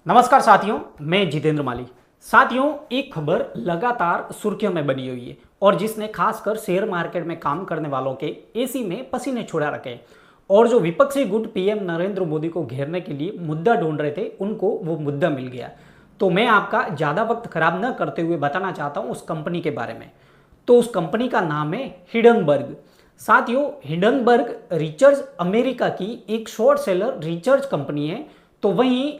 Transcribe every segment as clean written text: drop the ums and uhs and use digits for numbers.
नमस्कार साथियों, मैं जितेंद्र माली। साथियों, एक खबर लगातार सुर्खियों में बनी हुई है और जिसने खासकर शेयर मार्केट में काम करने वालों के एसी में पसीने छुड़ा रखे हैं। और जो विपक्षी गुट पीएम नरेंद्र मोदी को घेरने के लिए मुद्दा ढूंढ रहे थे, उनको वो मुद्दा मिल गया। तो मैं आपका ज़्यादा वक्त खराब न करते हुए बताना चाहता हूँ उस कंपनी के बारे में। तो उस कंपनी का नाम है हिंडनबर्ग। साथियों, हिंडनबर्ग रिसर्च अमेरिका की एक शॉर्ट सेलर रिसर्च कंपनी है। तो वहीं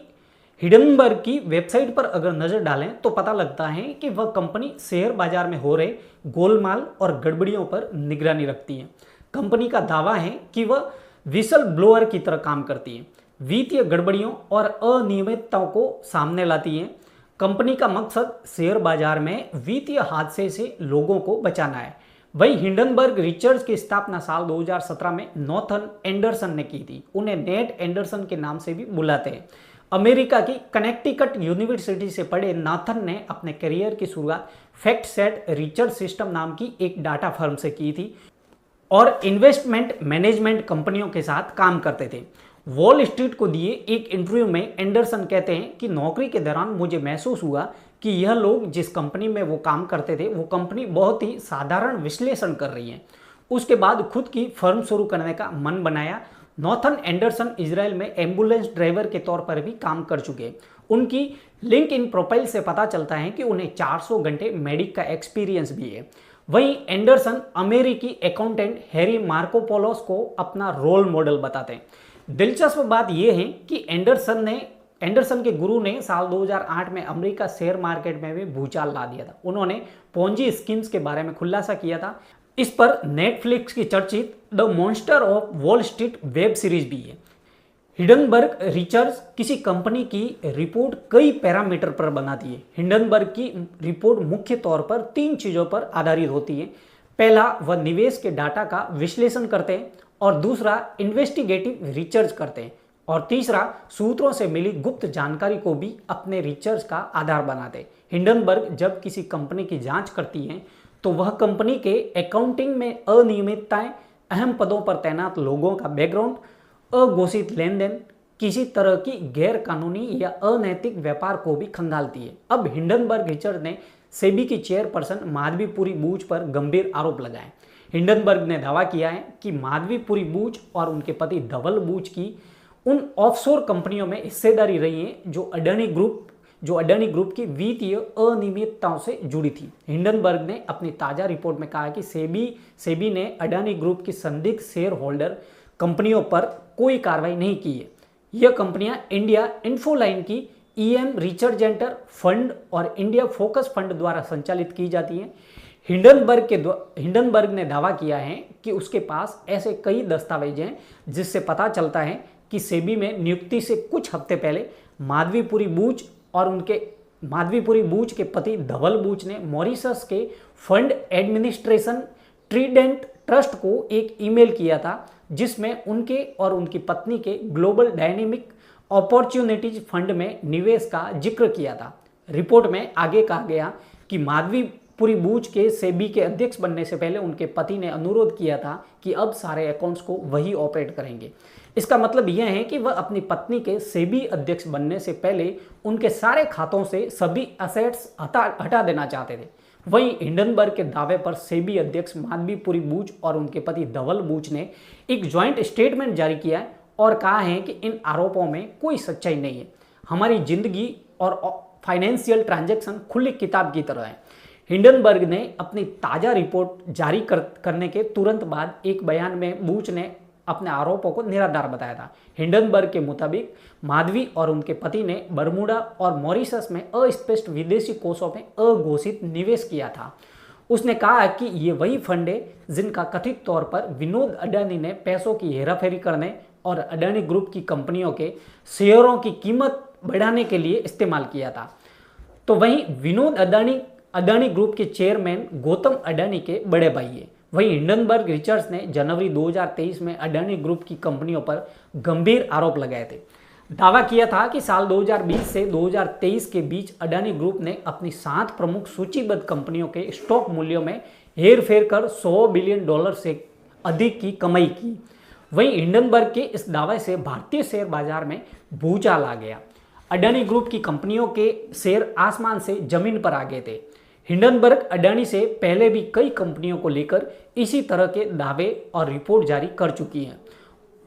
हिंडनबर्ग की वेबसाइट पर अगर नजर डालें तो पता लगता है कि वह कंपनी शेयर बाजार में हो रहे गोलमाल और गड़बड़ियों पर निगरानी रखती है। कंपनी का दावा है कि वह विसल ब्लोअर की तरह काम करती है, वित्तीय गड़बड़ियों और अनियमितताओं को सामने लाती है। कंपनी का मकसद शेयर बाजार में वित्तीय हादसे से लोगों को बचाना है। वही हिंडनबर्ग रिसर्च की स्थापना साल 2017 में नॉर्थन एंडरसन ने की थी। उन्हें नेट एंडरसन के नाम से भी बुलाते हैं। अमेरिका की कनेक्टिकट यूनिवर्सिटी से पढ़े नाथन ने अपने करियर की शुरुआत फैक्ट सेट रिसर्च सिस्टम नाम की एक डाटा फर्म से की थी और इन्वेस्टमेंट मैनेजमेंट कंपनियों के साथ काम करते थे। वॉल स्ट्रीट को दिए एक इंटरव्यू में एंडरसन कहते हैं कि नौकरी के दौरान मुझे महसूस हुआ कि यह लोग जिस कंपनी में वो काम करते थे वो कंपनी बहुत ही साधारण विश्लेषण कर रही है। उसके बाद खुद की फर्म शुरू करने का मन बनाया। नॉर्थन एंडरसन इजराइल में एम्बुलेंस ड्राइवर के तौर पर भी काम कर चुके। उनकी लिंक इन प्रोफाइल से पता चलता है कि उन्हें 400 घंटे मेडिक का एक्सपीरियंस भी है। वहीं एंडरसन अमेरिकी अकाउंटेंट हैरी मार्कोपोलोस को अपना रोल मॉडल बताते हैं। दिलचस्प बात यह है कि एंडरसन के गुरु ने साल 2008 में अमेरिका शेयर मार्केट में भी भूचाल ला दिया था। उन्होंने पोंजी स्कीम्स के बारे में खुलासा किया था। इस पर नेटफ्लिक्स की चर्चित the monster of wall street web series भी है। हिंडनबर्ग रिसर्च किसी कंपनी की रिपोर्ट कई पैरामीटर पर बनाती है। हिंडनबर्ग की रिपोर्ट मुख्य तौर पर 3 चीजों पर आधारित होती है। पहला, वह निवेश के डाटा का विश्लेषण करते हैं और दूसरा, इन्वेस्टिगेटिव रिसर्च करते हैं और तीसरा, सूत्रों से मिली गुप्त जानकारी को भी अपने रिसर्च का आधार बनाते हैं। हिंडनबर्ग जब किसी कंपनी की जांच करती हैं तो वह कंपनी के अकाउंटिंग में अनियमितताएं, अहम पदों पर तैनात लोगों का बैकग्राउंड, अघोषित लेन देन, किसी तरह की गैर कानूनी या अनैतिक व्यापार को भी खंगालती है। अब हिंडनबर्ग रिसर्च ने सेबी की चेयरपर्सन माधवीपुरी बूच पर गंभीर आरोप लगाए। हिंडनबर्ग ने दावा किया है कि माधवीपुरी बूच और उनके पति धवल बूच की उन ऑफशोर कंपनियों में हिस्सेदारी रही है जो अडानी ग्रुप की वित्तीय अनियमितताओं से जुड़ी थी। हिंडनबर्ग ने अपनी ताजा रिपोर्ट में कहा कि सेबी ने अडानी ग्रुप की संदिग्ध शेयर होल्डर कंपनियों पर कोई कार्रवाई नहीं की है। यह कंपनियां इंडिया इन्फोलाइन की ईएम रिचर्जेंटर फंड और इंडिया फोकस फंड द्वारा संचालित की जाती हैं। हिंडनबर्ग ने दावा किया है कि उसके पास ऐसे कई दस्तावेज हैं जिससे पता चलता है कि सेबी में नियुक्ति से कुछ हफ्ते पहले माधवीपुरी बूच के पति धवल बूच ने मॉरिशस के फंड एडमिनिस्ट्रेशन ट्रीडेंट ट्रस्ट को एक ईमेल किया था जिसमें उनके और उनकी पत्नी के ग्लोबल डायनेमिक अपॉर्चुनिटीज फंड में निवेश का जिक्र किया था। रिपोर्ट में आगे कहा गया कि माधवीपुरी बूच के सेबी के अध्यक्ष बनने से पहले उनके पति ने अनुरोध किया था कि अब सारे अकाउंट्स को वही ऑपरेट करेंगे। इसका मतलब यह है कि वह अपनी पत्नी के सेबी अध्यक्ष बनने से पहले उनके सारे खातों से सभी असेट्स हटा देना चाहते थे। वहीं हिंडनबर्ग के दावे पर सेबी अध्यक्ष माधवीपुरी बूच और उनके पति धवल बूच ने एक ज्वाइंट स्टेटमेंट जारी किया है और कहा है कि इन आरोपों में कोई सच्चाई नहीं है। हमारी जिंदगी और फाइनेंशियल ट्रांजैक्शन खुली किताब की तरह है। हिंडनबर्ग ने अपनी ताजा रिपोर्ट जारी करने के तुरंत बाद एक बयान में बूच ने अपने आरोपों को निराधार बताया था। हिंडनबर्ग के मुताबिक माधवी और उनके पति ने बरमूडा और मॉरिशस में अस्पष्ट विदेशी कोषों में अघोषित निवेश किया था। उसने कहा कि ये वही फंड है जिनका कथित तौर पर विनोद अडानी ने पैसों की हेराफेरी करने और अडानी ग्रुप की कंपनियों के शेयरों की कीमत बढ़ाने के लिए इस्तेमाल किया था। तो वहीं विनोद अडानी ग्रुप के चेयरमैन गौतम अडानी के बड़े भाई है। वहीं हिंडनबर्ग रिसर्च ने जनवरी 2023 में अडानी ग्रुप की कंपनियों पर गंभीर आरोप लगाए थे। दावा किया था कि साल 2020 से 2023 के बीच अडानी ग्रुप ने अपनी 7 प्रमुख सूचीबद्ध कंपनियों के स्टॉक मूल्यों में हेरफेर कर $100 बिलियन से अधिक की कमाई की। वहीं हिंडनबर्ग के इस दावे से भारतीय शेयर बाजार में भूचाल आ गया। अडानी ग्रुप की कंपनियों के शेयर आसमान से जमीन पर आ गए थे। हिंडनबर्ग अडानी से पहले भी कई कंपनियों को लेकर इसी तरह के दावे और रिपोर्ट जारी कर चुकी है।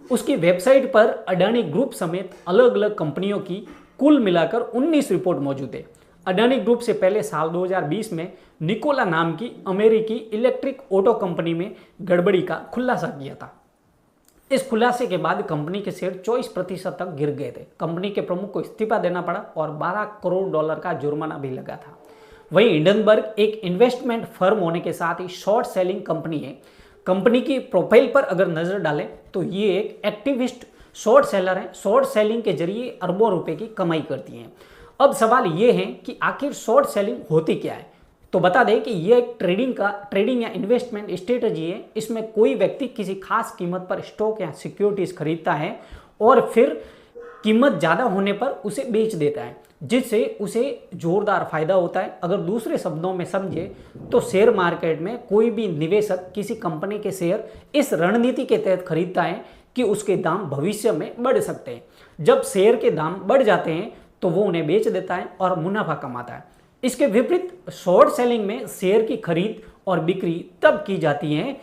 उसकी वेबसाइट पर अडानी ग्रुप समेत अलग अलग कंपनियों की कुल मिलाकर 19 रिपोर्ट मौजूद है। अडानी ग्रुप से पहले साल 2020 में निकोला नाम की अमेरिकी इलेक्ट्रिक ऑटो कंपनी में गड़बड़ी का खुलासा किया था। इस खुलासे के बाद कंपनी के शेयर 24% तक गिर गए थे। कंपनी के प्रमुख को इस्तीफा देना पड़ा और $12 करोड़ का जुर्माना भी लगा था। वहीं हिंडनबर्ग एक इन्वेस्टमेंट फर्म होने के साथ ही शॉर्ट सेलिंग कंपनी है। कंपनी की प्रोफाइल पर अगर नजर डालें तो ये एक एक्टिविस्ट शॉर्ट सेलर है। शॉर्ट सेलिंग के जरिए अरबों रुपए की कमाई करती हैं। अब सवाल ये है कि आखिर शॉर्ट सेलिंग होती क्या है। तो बता दें कि यह एक ट्रेडिंग या इन्वेस्टमेंट स्ट्रेटजी है। इसमें कोई व्यक्ति किसी खास कीमत पर स्टॉक या सिक्योरिटीज खरीदता है और फिर कीमत ज़्यादा होने पर उसे बेच देता है, जिससे उसे जोरदार फायदा होता है। अगर दूसरे शब्दों में समझे तो शेयर मार्केट में कोई भी निवेशक किसी कंपनी के शेयर इस रणनीति के तहत खरीदता है कि उसके दाम भविष्य में बढ़ सकते हैं। जब शेयर के दाम बढ़ जाते हैं तो वो उन्हें बेच देता है और मुनाफा कमाता है। इसके विपरीत शॉर्ट सेलिंग में शेयर की खरीद और बिक्री तब की जाती है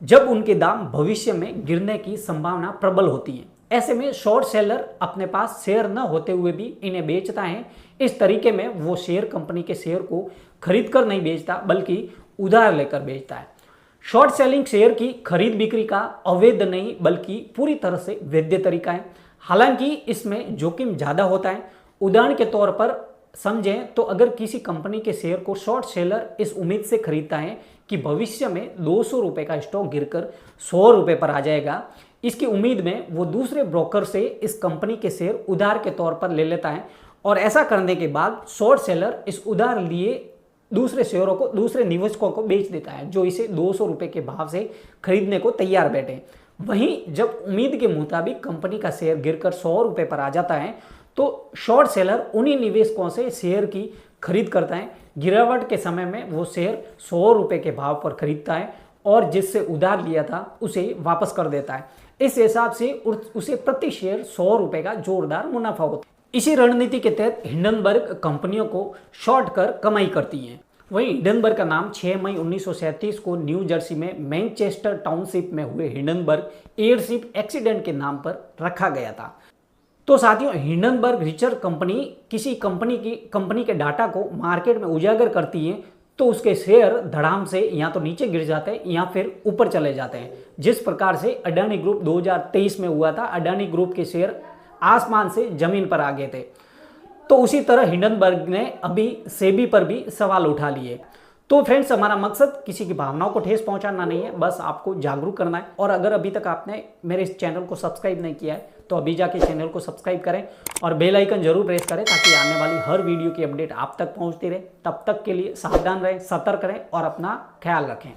जब उनके दाम भविष्य में गिरने की संभावना प्रबल होती है। ऐसे में शॉर्ट सेलर अपने पास शेयर न होते हुए भी इन्हें बेचता है। इस तरीके में वो शेयर कंपनी के शेयर को खरीद कर नहीं बेचता बल्कि उधार लेकर बेचता है। शॉर्ट सेलिंग शेयर की खरीद बिक्री का अवैध नहीं बल्कि पूरी तरह से वैध तरीका है। हालांकि इसमें जोखिम ज़्यादा होता है। उदाहरण के तौर पर समझें तो अगर किसी कंपनी के शेयर को शॉर्ट सेलर इस उम्मीद से खरीदता है कि भविष्य में 200 रुपये का स्टॉक गिरकर 100 रुपये पर आ जाएगा, इसकी उम्मीद में वो दूसरे ब्रोकर से इस कंपनी के शेयर उधार के तौर पर ले लेता है और ऐसा करने के बाद शॉर्ट सेलर इस उधार लिए दूसरे शेयरों को दूसरे निवेशकों को बेच देता है जो इसे 200 रुपये के भाव से खरीदने को तैयार बैठे। वहीं जब उम्मीद के मुताबिक कंपनी का शेयर गिरकर 100 रुपये पर आ जाता है तो शॉर्ट सेलर उन्हीं निवेशकों से शेयर की खरीद करता है। गिरावट के समय में वो शेयर 100 रुपये के भाव पर खरीदता है और जिससे उधार लिया था उसे वापस कर देता है। इस हिसाब से उसे प्रति शेयर 100 रुपये का जोरदार मुनाफा होता है। इसी रणनीति के तहत हिंडनबर्ग कंपनियों को शॉर्ट कर कमाई करती हैं। वहीं हिंडनबर्ग का नाम 6 मई 1937 को न्यू जर्सी में मैनचेस्टर टाउनशिप में हुए हिंडनबर्ग एयरशिप एक्सीडेंट के नाम पर रखा गया था। तो साथियों, हिंडनबर्ग रिसर्च कंपनी किसी कंपनी के डाटा को मार्केट में उजागर करती है तो उसके शेयर धड़ाम से या तो नीचे गिर जाते हैं या फिर ऊपर चले जाते हैं। जिस प्रकार से अडानी ग्रुप 2023 में हुआ था, अडानी ग्रुप के शेयर आसमान से जमीन पर आ गए थे। तो उसी तरह हिंडनबर्ग ने अभी सेबी पर भी सवाल उठा लिए। तो फ्रेंड्स, हमारा मकसद किसी की भावनाओं को ठेस पहुंचाना नहीं है, बस आपको जागरूक करना है। और अगर अभी तक आपने मेरे इस चैनल को सब्सक्राइब नहीं किया है तो अभी जाके चैनल को सब्सक्राइब करें और बेल आइकन जरूर प्रेस करें ताकि आने वाली हर वीडियो की अपडेट आप तक पहुंचती रहे। तब तक के लिए सावधान रहें, सतर्क रहें और अपना ख्याल रखें।